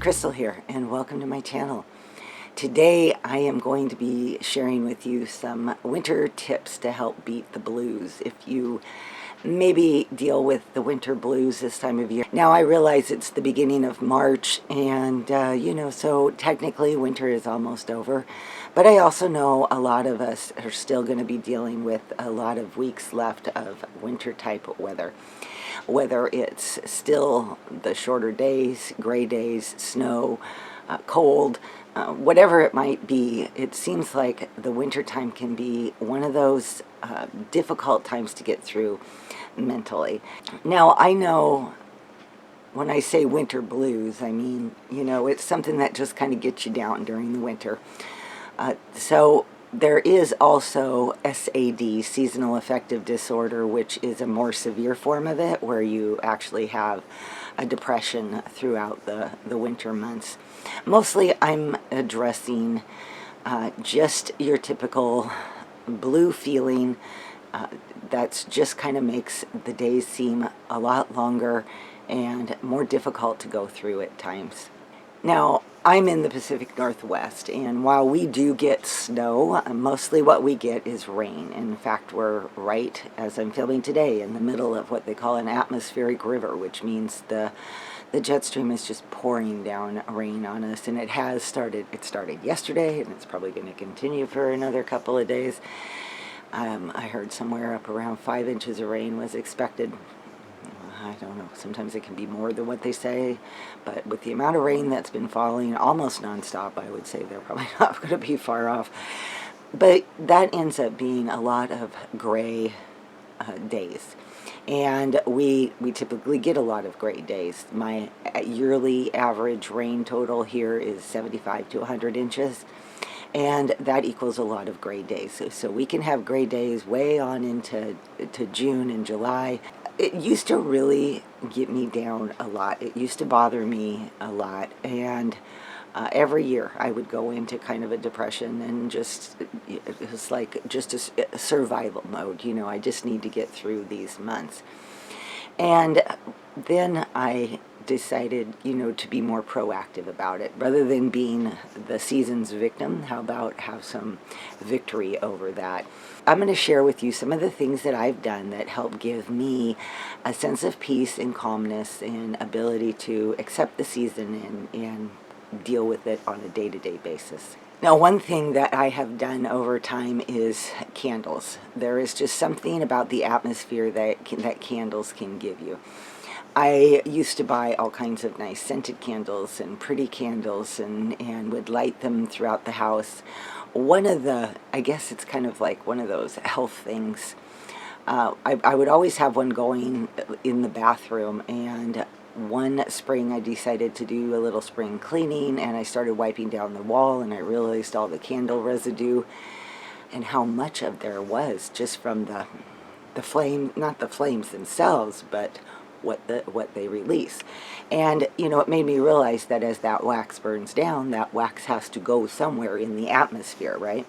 Crystal here, and welcome to my channel. Today I am going to be sharing with you some winter tips to help beat the blues if you maybe deal with the winter blues this time of year. Now I realize it's the beginning of March and so technically winter is almost over, but I also know a lot of us are still going to be dealing with a lot of weeks left of winter type weather. Whether it's still the shorter days, gray days, snow, cold, whatever it might be, it seems like the winter time can be one of those difficult times to get through mentally. Now, I know when I say winter blues, I mean, it's something that just kind of gets you down during the winter. So there is also SAD, seasonal affective disorder, which is a more severe form of it, where you actually have a depression throughout the winter months. Mostly I'm addressing just your typical blue feeling that's just kind of makes the days seem a lot longer and more difficult to go through at times. Now, I'm in the Pacific Northwest, and while we do get snow, mostly what we get is rain. In fact, we're right, as I'm filming today, in the middle of what they call an atmospheric river, which means the jet stream is just pouring down rain on us, and it has started. It started yesterday, and it's probably going to continue for another couple of days. I heard somewhere up around 5 inches of rain was expected. I don't know, sometimes it can be more than what they say, but with the amount of rain that's been falling almost nonstop, I would say they're probably not going to be far off. But that ends up being a lot of gray days. And we typically get a lot of gray days. My yearly average rain total here is 75 to 100 inches. And that equals a lot of gray days. So we can have gray days way on into June and July. It used to really get me down a lot. It used to bother me a lot. And every year I would go into kind of a depression, and it was like just a survival mode. I just need to get through these months. And then I decided, to be more proactive about it. Rather than being the season's victim, how about have some victory over that? I'm going to share with you some of the things that I've done that help give me a sense of peace and calmness and ability to accept the season and deal with it on a day-to-day basis. Now, one thing that I have done over time is candles. There is just something about the atmosphere that candles can give you. I used to buy all kinds of nice scented candles and pretty candles and would light them throughout the house. I guess it's kind of like one of those health things. I would always have one going in the bathroom, and one spring I decided to do a little spring cleaning, and I started wiping down the wall, and I realized all the candle residue and how much of there was just from the flame, not the flames themselves, but what they release. And it made me realize that as that wax burns down, that wax has to go somewhere in the atmosphere, right?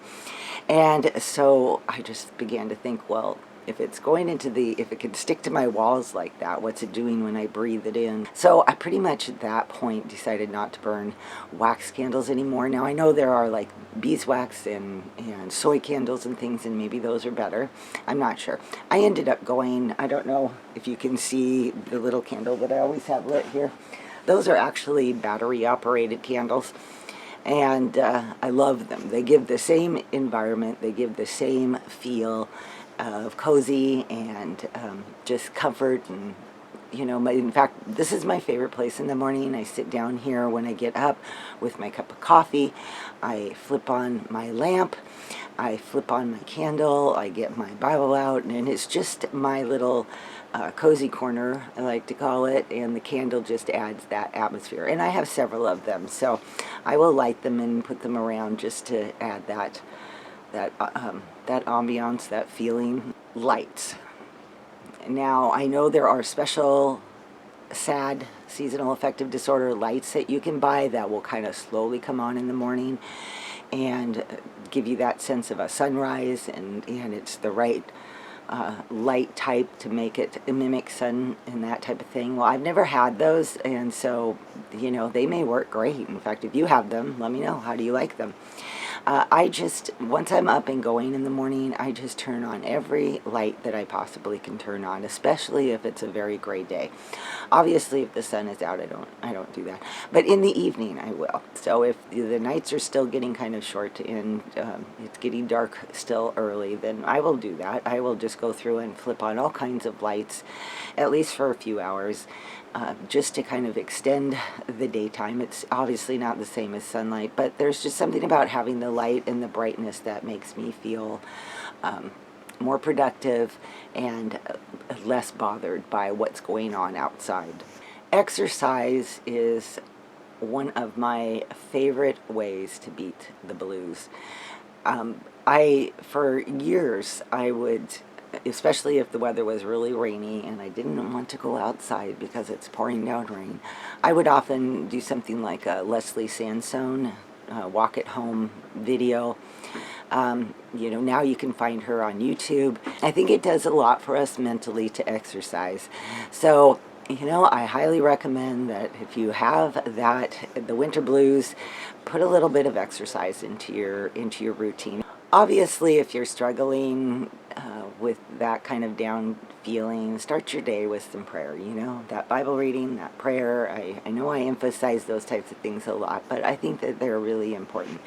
And so I just began to think, well, if it's going if it can stick to my walls like that, what's it doing when I breathe it in? So I pretty much at that point decided not to burn wax candles anymore. Now I know there are like beeswax and soy candles and things, and maybe those are better. I'm not sure. I ended up going, I don't know if you can see the little candle that I always have lit here. Those are actually battery operated candles. And I love them. They give the same environment, they give the same feel of cozy and just comfort. And in fact, this is my favorite place in the morning. I sit down here when I get up with my cup of coffee. I flip on my lamp, I flip on my candle, I get my Bible out, and it's just my little cozy corner, I like to call it, and the candle just adds that atmosphere. And I have several of them, so I will light them and put them around just to add that ambiance, that feeling. Lights. Now, I know there are special SAD, seasonal affective disorder lights that you can buy that will kind of slowly come on in the morning and give you that sense of a sunrise, and it's the right light type to make it mimic sun and that type of thing. Well, I've never had those, and so, you know, they may work great. In fact, if you have them, let me know. How do you like them? Once I'm up and going in the morning, I just turn on every light that I possibly can turn on, especially if it's a very gray day. Obviously, if the sun is out, I don't do that. But in the evening, I will. So if the nights are still getting kind of short and it's getting dark still early, then I will do that. I will just go through and flip on all kinds of lights, at least for a few hours, just to kind of extend the daytime. It's obviously not the same as sunlight, but there's just something about having the light and the brightness that makes me feel more productive and less bothered by what's going on outside. Exercise is one of my favorite ways to beat the blues. For years, I would, especially if the weather was really rainy and I didn't want to go outside because it's pouring down rain, I would often do something like a Leslie Sansone walk at home video. You know, now you can find her on YouTube. I think it does a lot for us mentally to exercise. So, you know, I highly recommend that if you have the winter blues, put a little bit of exercise into your routine. Obviously, if you're struggling with that kind of down feeling, start your day with some prayer, you know, that Bible reading, that prayer. I know I emphasize those types of things a lot, but I think that they're really important.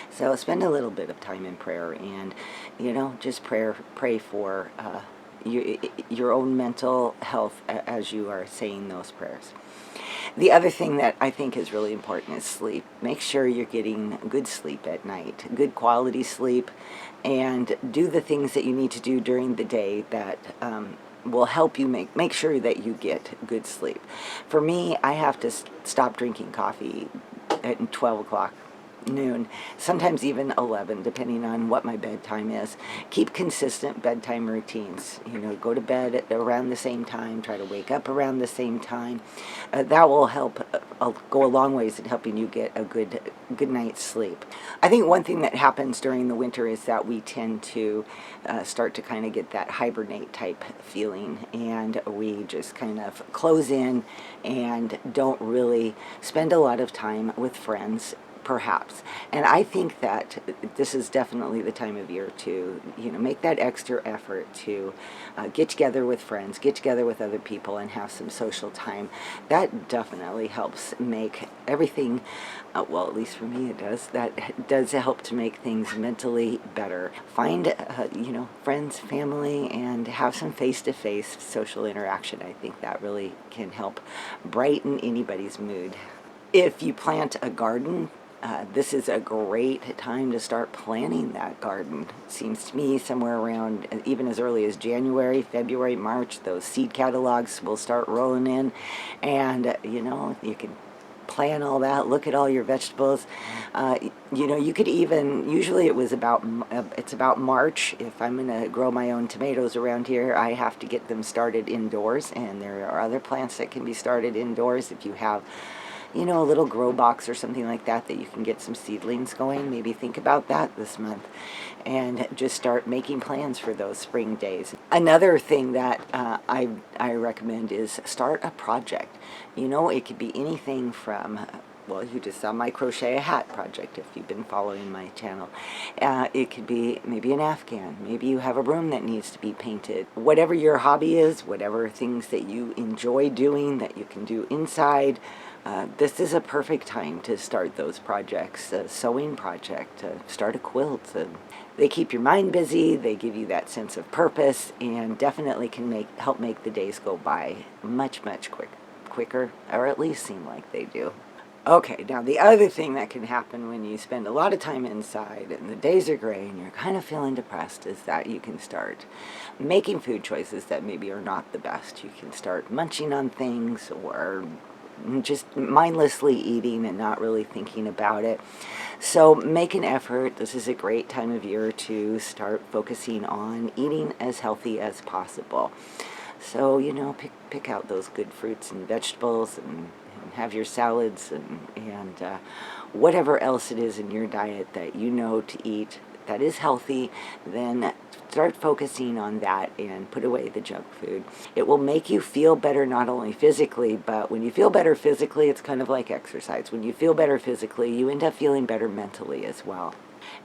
So spend a little bit of time in prayer and, you know, just pray for your own mental health as you are saying those prayers. The other thing that I think is really important is sleep. Make sure you're getting good sleep at night, good quality sleep, and do the things that you need to do during the day that will help you make sure that you get good sleep. For me, I have to stop drinking coffee at 12 o'clock noon, sometimes even 11, depending on what my bedtime is. Keep consistent bedtime routines. You know, go to bed at around the same time, try to wake up around the same time. That will help go a long ways in helping you get a good night's sleep. I think one thing that happens during the winter is that we tend to start to kind of get that hibernate type feeling, and we just kind of close in and don't really spend a lot of time with friends, perhaps. And I think that this is definitely the time of year to, you know, make that extra effort to get together with friends, get together with other people, and have some social time. That definitely helps make everything, well, at least for me it does, that does help to make things mentally better. Find, you know, friends, family, and have some face-to-face social interaction. I think that really can help brighten anybody's mood. If you plant a garden, this is a great time to start planning that garden. It seems to me somewhere around, even as early as January, February, March, those seed catalogs will start rolling in, and you know, you can plan all that, look at all your vegetables. You know, you could even, usually it's about March. If I'm going to grow my own tomatoes around here, I have to get them started indoors, and there are other plants that can be started indoors. If you have, you know, a little grow box or something like that you can get some seedlings going, maybe think about that this month and just start making plans for those spring days. Another thing that I recommend is start a project. You know, it could be anything from, well, you just saw my crochet a hat project if you've been following my channel. It could be maybe an Afghan. Maybe you have a room that needs to be painted. Whatever your hobby is, whatever things that you enjoy doing that you can do inside, this is a perfect time to start those projects. A sewing project, start a quilt. They keep your mind busy, they give you that sense of purpose, and definitely can help make the days go by much, much quicker, or at least seem like they do. Okay, now the other thing that can happen when you spend a lot of time inside and the days are gray and you're kind of feeling depressed is that you can start making food choices that maybe are not the best. You can start munching on things or just mindlessly eating and not really thinking about it. So make an effort. This is a great time of year to start focusing on eating as healthy as possible. So, you know, pick out those good fruits and vegetables and have your salads and whatever else it is in your diet that you know to eat that is healthy, then start focusing on that and put away the junk food. It will make you feel better not only physically, but when you feel better physically, it's kind of like exercise. When you feel better physically, you end up feeling better mentally as well.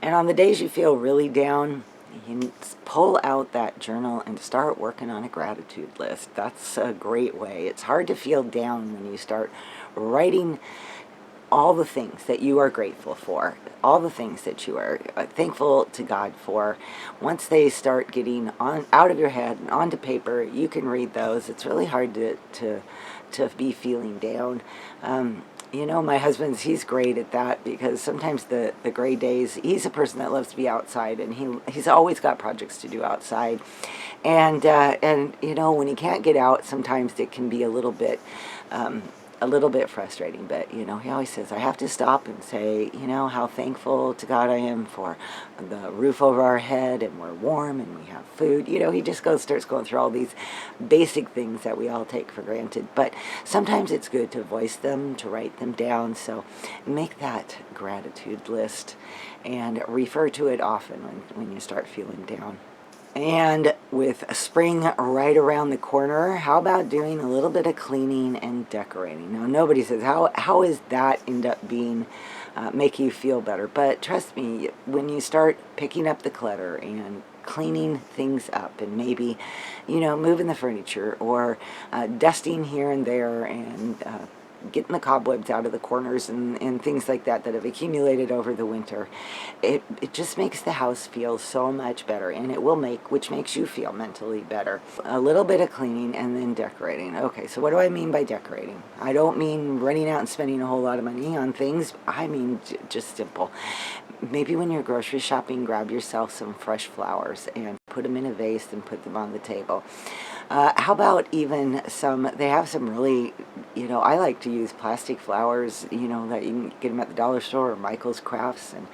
And on the days you feel really down, you can pull out that journal and start working on a gratitude list. That's a great way. It's hard to feel down when you start writing all the things that you are grateful for, all the things that you are thankful to God for. Once they start getting out of your head and onto paper, you can read those. It's really hard to be feeling down. You know, my husband's, he's great at that, because sometimes the gray days, he's a person that loves to be outside, and he's always got projects to do outside. And you know, when he can't get out, sometimes it can be a little bit frustrating, but you know, he always says, I have to stop and say, you know, how thankful to God I am for the roof over our head, and we're warm, and we have food. You know, he just starts going through all these basic things that we all take for granted, but sometimes it's good to voice them, to write them down. So make that gratitude list and refer to it often when you start feeling down. And with spring right around the corner, how about doing a little bit of cleaning and decorating? Now, nobody says, how is that end up being, make you feel better? But trust me, when you start picking up the clutter and cleaning things up, and maybe, you know, moving the furniture, or dusting here and there, and getting the cobwebs out of the corners and things like that have accumulated over the winter, it just makes the house feel so much better, and which makes you feel mentally better. A little bit of cleaning and then decorating. Okay, so what do I mean by decorating? I don't mean running out and spending a whole lot of money on things. I mean just simple. Maybe when you're grocery shopping, grab yourself some fresh flowers and put them in a vase and put them on the table. How about even they have some really, you know, I like to use plastic flowers, you know, that you can get them at the dollar store or Michael's Crafts, and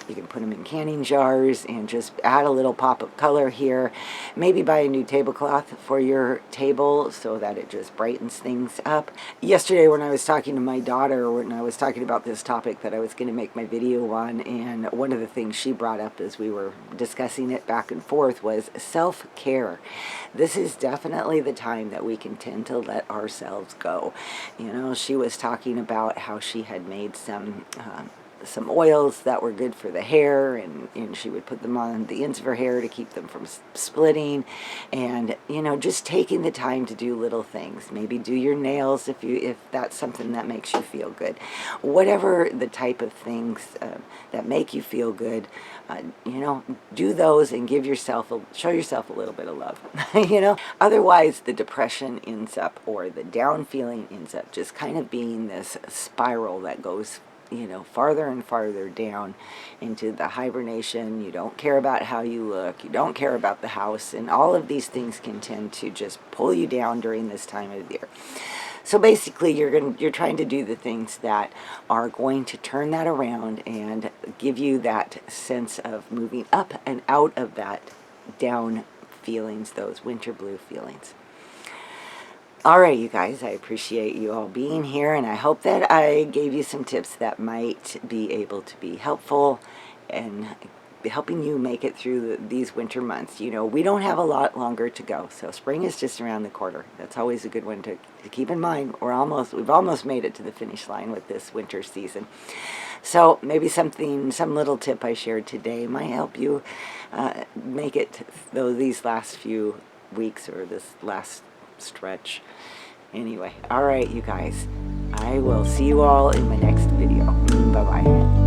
you can put them in canning jars and just add a little pop of color here. Maybe buy a new tablecloth for your table so that it just brightens things up. Yesterday when I was talking to my daughter, when I was talking about this topic that I was going to make my video on, and one of the things she brought up as we were discussing it back and forth was self-care. This is definitely the time that we can tend to let ourselves go. You know, she was talking about how she had made some oils that were good for the hair, and she would put them on the ends of her hair to keep them from splitting. And you know, just taking the time to do little things. Maybe do your nails if that's something that makes you feel good. Whatever the type of things that make you feel good, you know, do those and show yourself a little bit of love. You know, otherwise the depression ends up, or the down feeling ends up just kind of being this spiral that goes, you know, farther and farther down into the hibernation. You don't care about how you look, you don't care about the house, and all of these things can tend to just pull you down during this time of year. So basically you're trying to do the things that are going to turn that around and give you that sense of moving up and out of that down feelings, those winter blue feelings. All right, you guys, I appreciate you all being here, and I hope that I gave you some tips that might be able to be helpful and helping you make it through these winter months. You know, we don't have a lot longer to go, so spring is just around the corner. That's always a good one to keep in mind. We've almost made it to the finish line with this winter season. So maybe some little tip I shared today might help you make it these last few weeks, or this last stretch. Anyway, all right, you guys, I will see you all in my next video. Bye-bye.